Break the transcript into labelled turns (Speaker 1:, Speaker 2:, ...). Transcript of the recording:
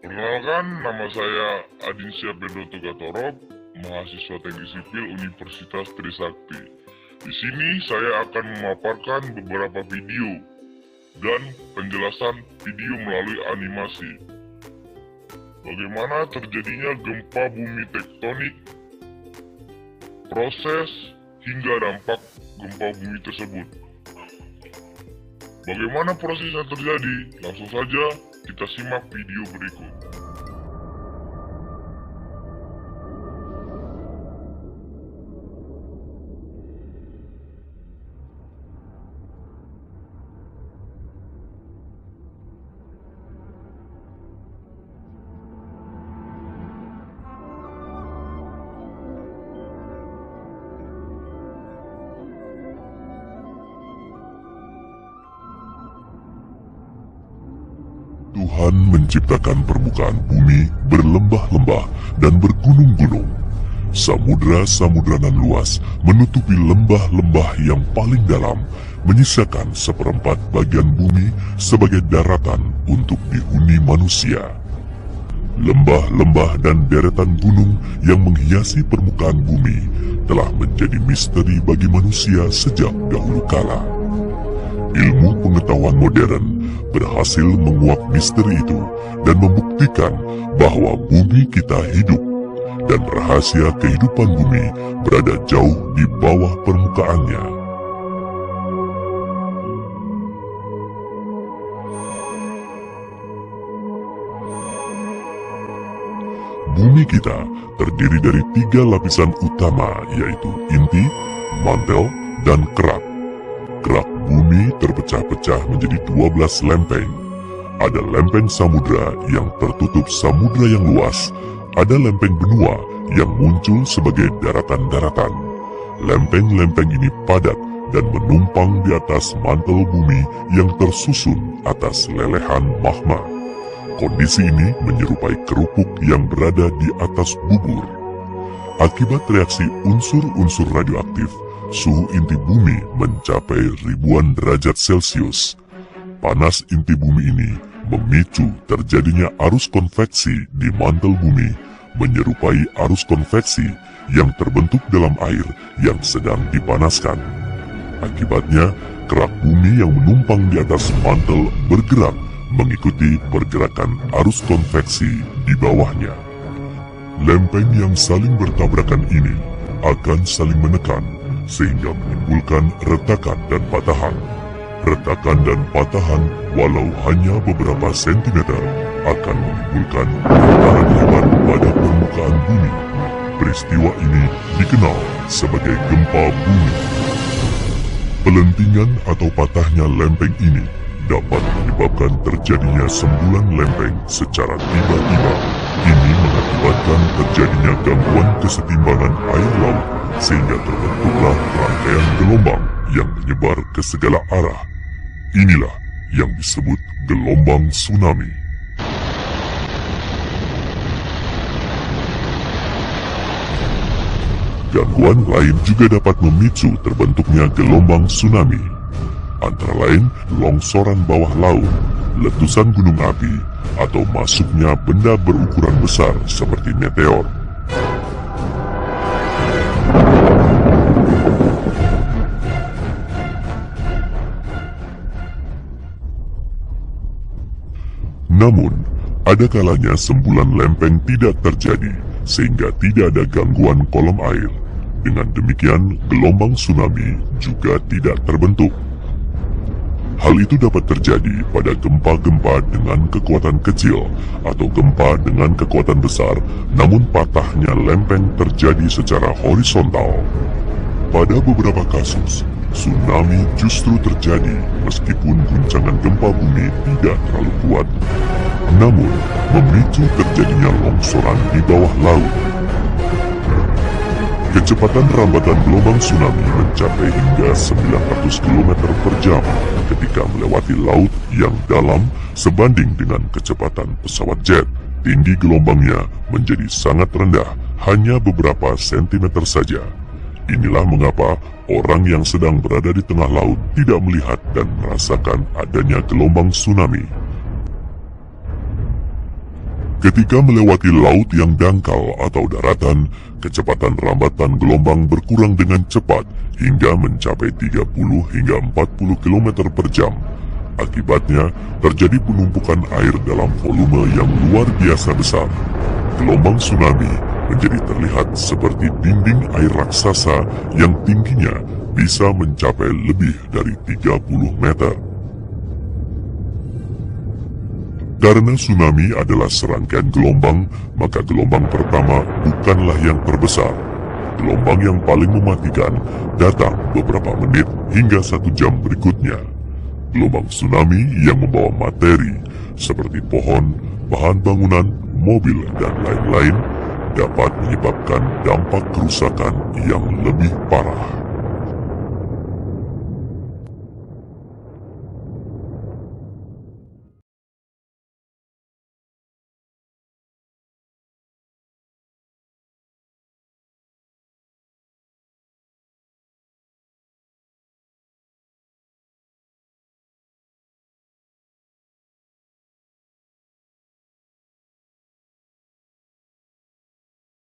Speaker 1: Perkenalkan, nama saya Adinsyah Bendoto Gatorop, mahasiswa Teknik Sipil Universitas Trisakti. Di sini saya akan memaparkan beberapa video dan penjelasan video melalui animasi. Bagaimana terjadinya gempa bumi tektonik, proses hingga dampak gempa bumi tersebut. Bagaimana prosesnya terjadi? Langsung saja kita simak video berikut.
Speaker 2: Tuhan menciptakan permukaan bumi berlembah-lembah dan bergunung-gunung. Samudra-samudra nan luas menutupi lembah-lembah yang paling dalam, menyisakan seperempat bagian bumi sebagai daratan untuk dihuni manusia. Lembah-lembah dan deretan gunung yang menghiasi permukaan bumi telah menjadi misteri bagi manusia sejak dahulu kala. Ilmu pengetahuan modern berhasil menguak misteri itu dan membuktikan bahwa bumi kita hidup dan rahasia kehidupan bumi berada jauh di bawah permukaannya. Bumi kita terdiri dari 3 lapisan utama, yaitu inti, mantel, dan kerak. Kerak bumi terpecah-pecah menjadi 12 lempeng. Ada lempeng samudra yang tertutup samudra yang luas. Ada lempeng benua yang muncul sebagai daratan-daratan. Lempeng-lempeng ini padat dan menumpang di atas mantel bumi yang tersusun atas lelehan magma. Kondisi ini menyerupai kerupuk yang berada di atas bubur. Akibat reaksi unsur-unsur radioaktif, suhu inti bumi mencapai ribuan derajat Celcius. Panas inti bumi ini memicu terjadinya arus konveksi di mantel bumi, menyerupai arus konveksi yang terbentuk dalam air yang sedang dipanaskan. Akibatnya, kerak bumi yang menumpang di atas mantel bergerak mengikuti pergerakan arus konveksi di bawahnya. Lempeng yang saling bertabrakan ini akan saling menekan, sehingga menimbulkan retakan dan patahan. Retakan dan patahan walau hanya beberapa sentimeter akan menimbulkan getaran hebat pada permukaan bumi. Peristiwa ini dikenal sebagai gempa bumi. Pelentingan atau patahnya lempeng ini dapat menyebabkan terjadinya sembulan lempeng secara tiba-tiba. Ini mengakibatkan terjadinya gangguan kesetimbangan air laut, sehingga terbentuklah rangkaian gelombang yang menyebar ke segala arah. Inilah yang disebut gelombang tsunami. Gangguan lain juga dapat memicu terbentuknya gelombang tsunami, antara lain longsoran bawah laut, letusan gunung api, atau masuknya benda berukuran besar seperti meteor. Namun, ada kalanya sembulan lempeng tidak terjadi, sehingga tidak ada gangguan kolom air. Dengan demikian, gelombang tsunami juga tidak terbentuk. Hal itu dapat terjadi pada gempa-gempa dengan kekuatan kecil atau gempa dengan kekuatan besar, namun patahnya lempeng terjadi secara horizontal. Pada beberapa kasus, tsunami justru terjadi meskipun guncangan gempa bumi tidak terlalu kuat, namun memicu terjadinya longsoran di bawah laut. Kecepatan rambatan gelombang tsunami mencapai hingga 900 km per jam ketika melewati laut yang dalam sebanding dengan kecepatan pesawat jet. Tinggi gelombangnya menjadi sangat rendah, hanya beberapa sentimeter saja. Inilah mengapa orang yang sedang berada di tengah laut tidak melihat dan merasakan adanya gelombang tsunami. Ketika melewati laut yang dangkal atau daratan, kecepatan rambatan gelombang berkurang dengan cepat hingga mencapai 30 hingga 40 km per jam. Akibatnya, terjadi penumpukan air dalam volume yang luar biasa besar. Gelombang tsunami menjadi terlihat seperti dinding air raksasa yang tingginya bisa mencapai lebih dari 30 meter. Karena tsunami adalah serangkaian gelombang, maka gelombang pertama bukanlah yang terbesar. Gelombang yang paling mematikan datang beberapa menit hingga 1 jam berikutnya. Gelombang tsunami yang membawa materi seperti pohon, bahan bangunan, mobil, dan lain-lain dapat menyebabkan dampak kerusakan yang lebih parah.